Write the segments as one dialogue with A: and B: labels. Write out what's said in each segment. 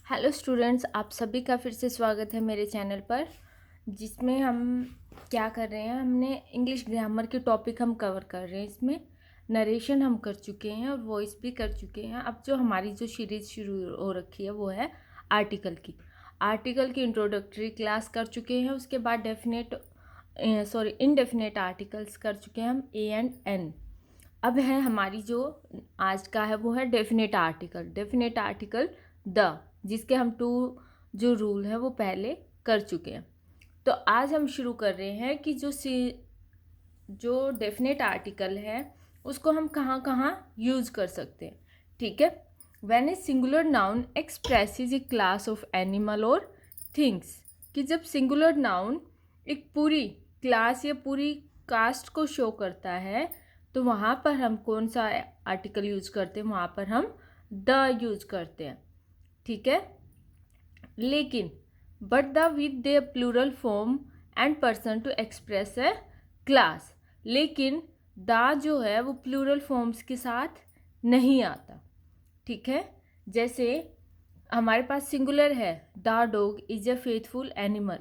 A: Hello students, आप सभी का फिर से स्वागत है मेरे चैनल पर, जिसमें हम क्या कर रहे हैं। हमने इंग्लिश ग्रामर के टॉपिक हम कवर कर रहे हैं। इसमें नरेशन हम कर चुके हैं और वॉइस भी कर चुके हैं। अब जो हमारी जो सीरीज़ शुरू हो रखी है वो है आर्टिकल की इंट्रोडक्टरी क्लास कर चुके हैं। उसके बाद इनडेफिनेट आर्टिकल्स कर चुके हैं हम ए एंड एन। अब है हमारी जो आज का है वो है डेफिनेट आर्टिकल द, जिसके हम जो रूल है वो पहले कर चुके हैं। तो आज हम शुरू कर रहे हैं कि जो डेफिनेट आर्टिकल है उसको हम कहाँ कहाँ यूज कर सकते हैं। ठीक है। When a singular noun expresses A class of animal और थिंग्स, कि जब सिंगुलर नाउन एक पूरी क्लास या पूरी कास्ट को शो करता है तो वहाँ पर हम कौन सा आर्टिकल यूज करते हैं, वहाँ पर हम द यूज करते हैं। ठीक है। लेकिन but the with the plural form and person to express a class, लेकिन द जो है वो प्लूरल फॉर्म्स के साथ नहीं आता। ठीक है। जैसे हमारे पास सिंगुलर है, the dog is a faithful animal,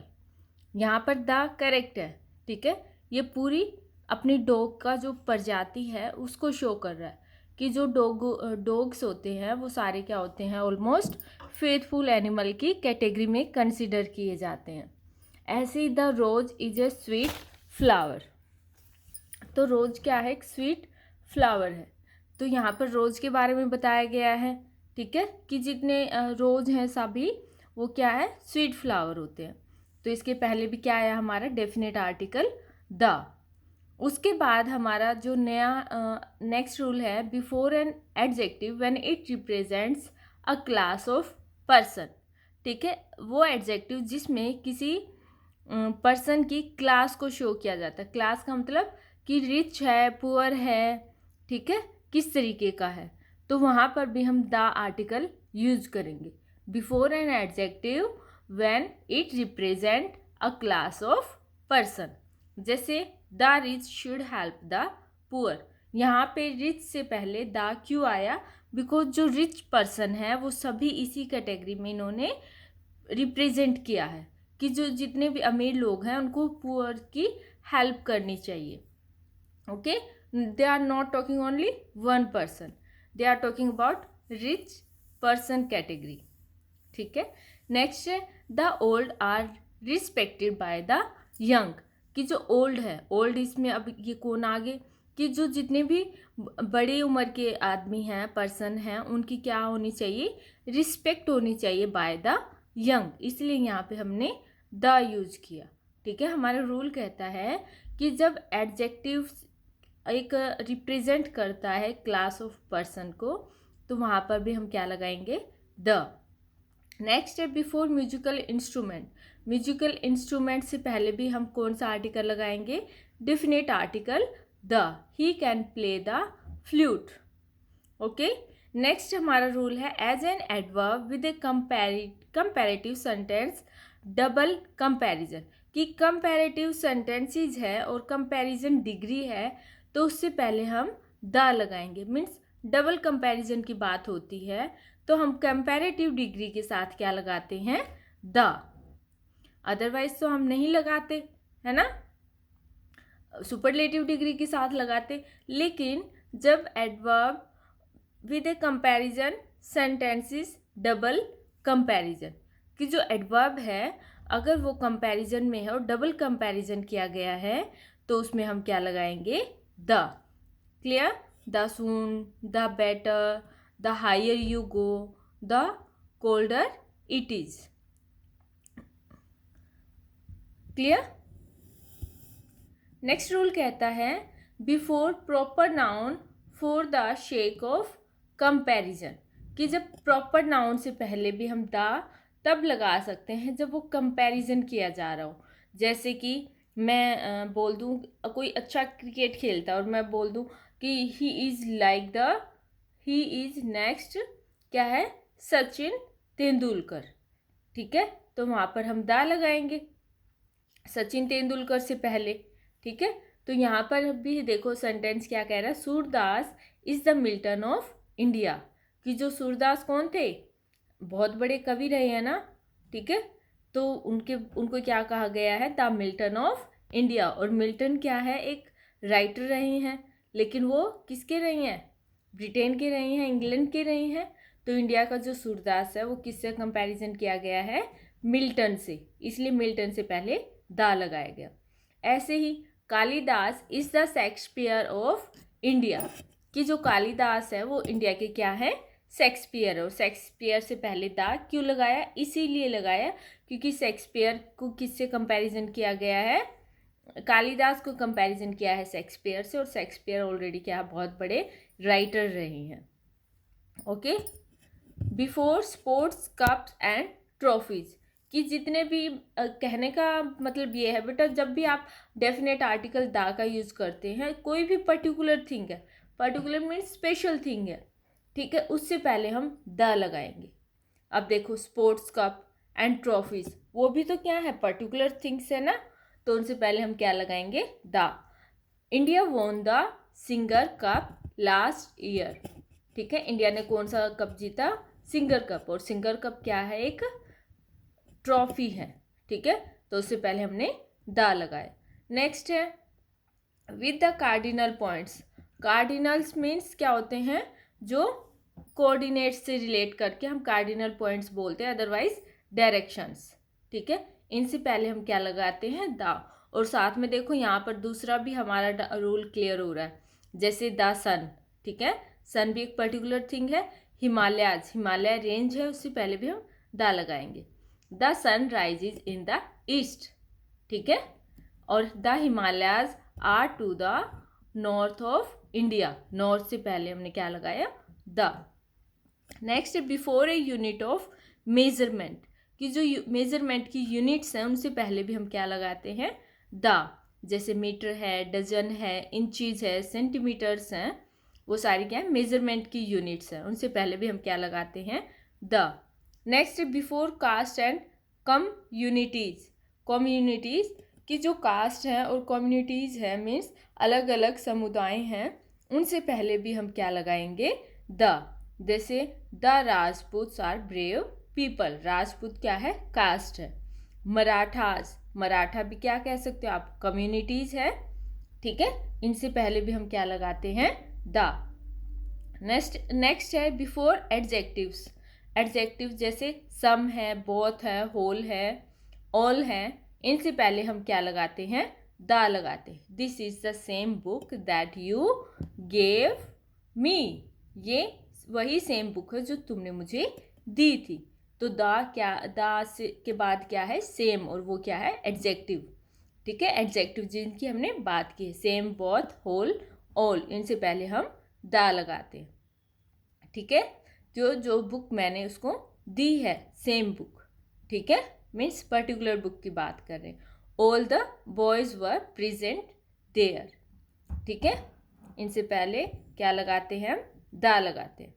A: यहाँ पर द करेक्ट है। ठीक है। ये पूरी अपनी डॉग का जो प्रजाति है उसको शो कर रहा है कि जो डॉग्स होते हैं वो सारे क्या होते हैं, ऑलमोस्ट फेथफुल एनिमल की कैटेगरी में कंसिडर किए जाते हैं। ऐसे ही the rose is a sweet flower, तो रोज क्या है, एक स्वीट फ्लावर है। तो यहाँ पर रोज के बारे में बताया गया है। ठीक है, कि जितने रोज हैं सभी वो क्या है, स्वीट फ्लावर होते हैं। तो इसके पहले भी क्या आया हमारा डेफिनेट आर्टिकल द। उसके बाद हमारा जो नया नेक्स्ट रूल है, before an adjective when it represents a class of person. ठीक है, वो एडजेक्टिव जिसमें किसी पर्सन की क्लास को शो किया जाता है। क्लास का मतलब कि रिच है, पुअर है, ठीक है, किस तरीके का है, तो वहाँ पर भी हम द आर्टिकल यूज करेंगे। Before an adjective when it represent a class of person. जैसे the rich should help the poor, यहाँ पे रिच से पहले द क्यों आया, बिकॉज जो रिच पर्सन है वो सभी इसी कैटेगरी में इन्होंने रिप्रेजेंट किया है कि जो जितने भी अमीर लोग हैं उनको पुअर की हेल्प करनी चाहिए। Okay, they are not talking only one person, they are talking about rich person category. ठीक है। नेक्स्ट है the old are respected by the young, कि जो ओल्ड है, ओल्ड इसमें अब ये कौन आगे, कि जो जितने भी बड़ी उम्र के आदमी हैं, पर्सन हैं, उनकी क्या होनी चाहिए, रिस्पेक्ट होनी चाहिए बाय द यंग, इसलिए यहाँ पे हमने द यूज किया। ठीक है। हमारा रूल कहता है कि जब एडजेक्टिव एक रिप्रेजेंट करता है क्लास ऑफ पर्सन को तो वहाँ पर भी हम क्या लगाएंगे, द। नेक्स्ट है before musical instrument, musical instrument से पहले भी हम कौन सा आर्टिकल लगाएंगे, definite article the. He can play the flute. Okay. Next हमारा रूल है as an adverb with a comparative sentence double comparison, कि कंपैरेटिव सेंटेंसेस है और कंपैरिजन डिग्री है तो उससे पहले हम द लगाएंगे। मीन्स डबल कंपैरिजन की बात होती है तो हम कंपैरेटिव डिग्री के साथ क्या लगाते हैं, द। अदरवाइज तो हम नहीं लगाते, है ना, सुपरलेटिव डिग्री के साथ लगाते। लेकिन जब adverb with A comparison sentences double comparison, कि जो एडवर्ब है अगर वो कंपैरिजन में है और डबल कंपैरिजन किया गया है तो उसमें हम क्या लगाएंगे, the. Clear, the soon, the better, the higher you go, the colder it is. Clear. Next rule कहता है before proper noun for the sake of comparison, कि जब प्रॉपर नाउन से पहले भी हम द तब लगा सकते हैं जब वो कंपैरिजन किया जा रहा हो। जैसे कि मैं बोल दूं कोई अच्छा क्रिकेट खेलता है और मैं बोल दूं कि ही इज नेक्स्ट क्या है, सचिन तेंदुलकर। ठीक है, तो वहाँ पर हम द लगाएंगे सचिन तेंदुलकर से पहले। ठीक है, तो यहाँ पर भी देखो सेंटेंस क्या कह रहा है, Surdas is the Milton of India, कि जो सूरदास कौन थे, बहुत बड़े कवि रहे हैं ना, ठीक है। तो उनको क्या कहा गया है, द मिल्टन ऑफ इंडिया। और मिल्टन क्या है, एक राइटर रहे हैं, लेकिन वो किसके रहे हैं, ब्रिटेन के रहे हैं, इंग्लैंड के रहे हैं। तो इंडिया का जो सूरदास है वो किससे कंपैरिजन किया गया है, मिल्टन से, इसलिए मिल्टन से पहले दा लगाया गया। ऐसे ही Kalidas is the Shakespeare of India, कि जो कालिदास है वो इंडिया के क्या है, शेक्सपियर। और शेक्सपियर से पहले दा क्यों लगाया, इसीलिए लगाया क्योंकि शेक्सपियर को किससे कंपैरिजन किया गया है, कालिदास को कंपैरिजन किया है शेक्सपियर से, और शेक्सपियर ऑलरेडी क्या है, बहुत बड़े राइटर रहे हैं। Okay, before sports cups and trophies, कि जितने भी कहने का मतलब ये है बेटा, जब भी आप डेफिनेट आर्टिकल दा का यूज़ करते हैं, कोई भी पर्टिकुलर थिंग है, पर्टिकुलर मीन्स स्पेशल थिंग है, ठीक है, उससे पहले हम द लगाएंगे। अब देखो स्पोर्ट्स कप एंड ट्रॉफीज, वो भी तो क्या है, पर्टिकुलर थिंग्स है ना, तो उनसे पहले हम क्या लगाएंगे, the. India won the singer cup last year, ठीक है, इंडिया ने कौन सा कप जीता, सिंगर कप। और सिंगर कप क्या है, एक ट्रॉफी है, ठीक है, तो उससे पहले हमने द लगाया। नेक्स्ट है with the cardinal points. Cardinals means क्या होते हैं, जो कोऑर्डिनेट्स से रिलेट करके हम कार्डिनल पॉइंट्स बोलते हैं, अदरवाइज डायरेक्शंस, ठीक है, इनसे पहले हम क्या लगाते हैं, द। और साथ में देखो यहाँ पर दूसरा भी हमारा रूल क्लियर हो रहा है, जैसे द सन, ठीक है, सन भी एक पर्टिकुलर थिंग है। हिमालयाज, हिमालय रेंज है, उससे पहले भी हम द लगाएंगे। The sun rises in the east, ठीक है, और the Himalayas are to the north of India, north से पहले हमने क्या लगाया, the. Next before a unit of measurement, कि जो मेजरमेंट की यूनिट्स हैं उनसे पहले भी हम क्या लगाते हैं, द। जैसे मीटर है, डजन है, इंचीज है, सेंटीमीटर्स हैं, वो सारी क्या है, मेजरमेंट की यूनिट्स हैं, उनसे पहले भी हम क्या लगाते हैं, the. Next before caste and communities, communities की जो कास्ट है और कम्युनिटीज है मीन्स अलग अलग समुदाय हैं, उनसे पहले भी हम क्या लगाएंगे, द। जैसे the Rajputs are brave people, Rajput क्या है, कास्ट है। मराठास, मराठा भी क्या कह सकते हो आप, कम्युनिटीज है, ठीक है, इनसे पहले भी हम क्या लगाते हैं, द। नेक्स्ट है बिफोर एडजेक्टिव्स। एडजेक्टिव जैसे सम है, बोथ है, होल है, ऑल है, इनसे पहले हम क्या लगाते हैं, द लगाते हैं। This is the same book that you gave me, ये वही सेम बुक है जो तुमने मुझे दी थी। तो द क्या, द से के बाद क्या है, सेम, और वो क्या है, एडजेक्टिव, ठीक है, एडजेक्टिव जिनकी हमने बात की है, सेम, बोथ, होल, ऑल, इनसे पहले हम द लगाते हैं, ठीक है। जो बुक मैंने उसको दी है, सेम बुक, ठीक है, मीन्स पर्टिकुलर बुक की बात कर रहे हैं। All the boys were present there, ठीक है, इनसे पहले क्या लगाते हैं, हम द लगाते हैं।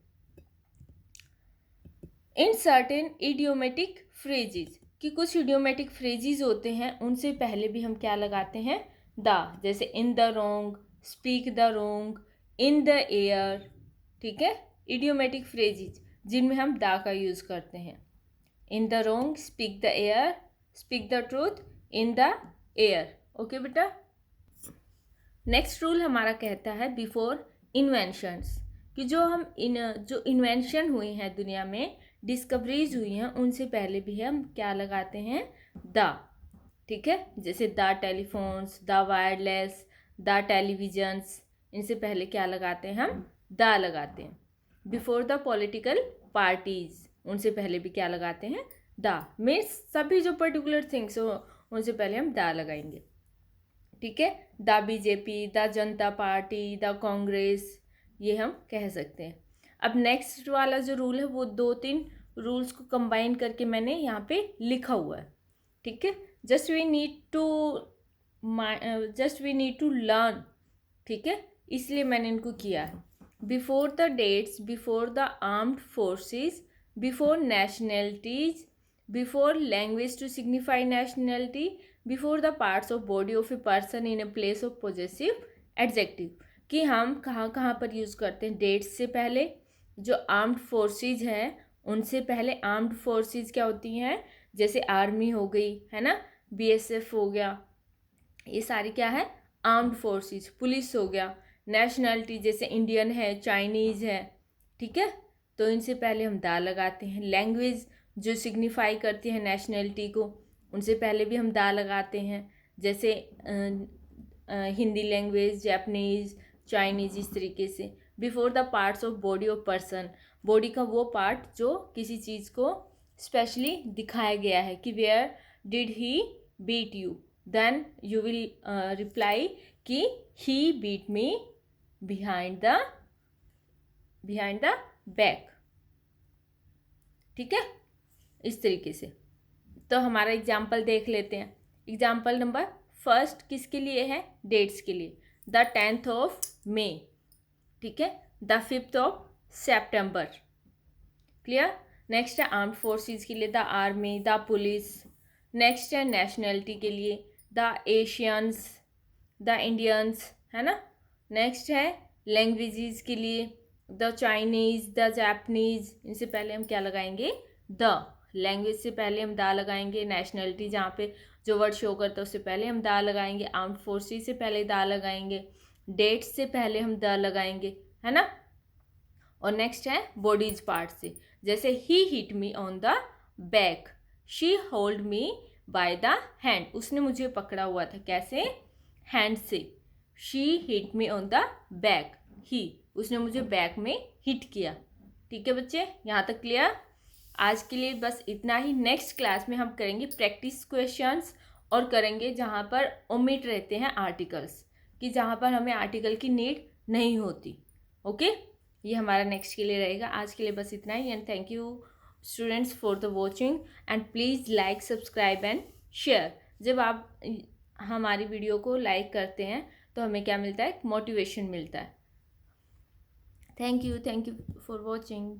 A: इन सर्टेन इडियोमेटिक फ्रेजेज, कि कुछ इडियोमेटिक फ्रेजेज होते हैं, उनसे पहले भी हम क्या लगाते हैं, द। जैसे in the wrong, speak the wrong, in the air, ठीक है, इडियोमेटिक फ्रेजेज जिनमें हम द का यूज़ करते हैं। In the wrong, speak the air, speak the truth, in the air, okay बेटा। नेक्स्ट रूल हमारा कहता है बिफोर इन्वेंशंस, कि जो इन्वेंशन हुई हैं दुनिया में, डिस्कवरीज हुई हैं, उनसे पहले भी हम क्या लगाते हैं, द, ठीक है, जैसे the telephones, the wireless, the televisions, इनसे पहले क्या लगाते हैं, हम द लगाते हैं। बिफोर द पॉलिटिकल पार्टीज, उनसे पहले भी क्या लगाते हैं, द। मीन्स सभी जो पर्टिकुलर थिंग्स हो उनसे पहले हम द लगाएंगे, ठीक है, the BJP, the Janata party, the Congress, ये हम कह सकते हैं। अब नेक्स्ट वाला जो रूल है वो 2-3 रूल्स को कंबाइन करके मैंने यहाँ पे लिखा हुआ है, ठीक है, just we need to learn, ठीक है, इसलिए मैंने इनको किया है। Before the dates, before the armed forces, before nationalities, before language to signify nationality, before the parts of body of a person in a place of possessive adjective, कि हम कहाँ कहाँ पर यूज़ करते हैं, डेट्स से पहले, जो आर्म्ड फोर्सेज हैं उनसे पहले आर्म्ड फोर्सेस क्या होती हैं, जैसे आर्मी हो गई है ना, बीएसएफ हो गया, ये सारी क्या है आर्म्ड फोर्सेस। पुलिस हो गया, नेशनलिटी जैसे इंडियन है, चाइनीज़ है, ठीक है, तो इनसे पहले हम दा लगाते हैं। लैंग्वेज जो सिग्निफाई करती है नेशनलिटी को, उनसे पहले भी हम दा लगाते हैं, जैसे हिंदी लैंग्वेज, जापानीज़, चाइनीज़, इस तरीके से। Before the parts of body of person, body का वो पार्ट जो किसी चीज़ को स्पेशली दिखाया गया है कि where did he beat you, then you will reply कि he beat me behind the back, ठीक है, इस तरीके से। तो हमारा एग्जाम्पल देख लेते हैं। एग्जाम्पल नंबर फर्स्ट किसके लिए है, डेट्स के लिए। द 10th ऑफ मे, ठीक है, the 5th of September, clear. Next है आर्म्ड फोर्सेस के लिए the army, the police. Next है नेशनलिटी के लिए द एशियंस, द इंडियंस, है ना। नेक्स्ट है लैंग्वेजेस के लिए द चाइनीज़, द जापानीज़। इनसे पहले हम क्या लगाएंगे, द। लैंग्वेज से पहले हम दा लगाएंगे। नेशनलिटी जहाँ पे जो वर्ड शो करता है उससे पहले हम दा लगाएंगे। आर्म्ड फोर्सेस से पहले दा लगाएंगे। डेट्स से पहले हम द लगाएंगे, है ना। और नेक्स्ट है बॉडीज पार्ट से, जैसे he hit me on the back, she hold me by the hand, उसने मुझे पकड़ा हुआ था, कैसे, हैंड से। She hit me on the back, he, उसने मुझे बैक में हिट किया। ठीक है बच्चे, यहाँ तक क्लियर। आज के लिए बस इतना ही। नेक्स्ट क्लास में हम करेंगे प्रैक्टिस क्वेश्चंस और करेंगे जहाँ पर ओमिट रहते हैं आर्टिकल्स, कि जहाँ पर हमें आर्टिकल की नीड नहीं होती। ओके, ये हमारा नेक्स्ट के लिए रहेगा। आज के लिए बस इतना ही, and thank you students for the watching, and please like, subscribe and share. जब आप हमारी वीडियो को लाइक करते हैं तो हमें क्या मिलता है, मोटिवेशन मिलता है। Thank you for watching.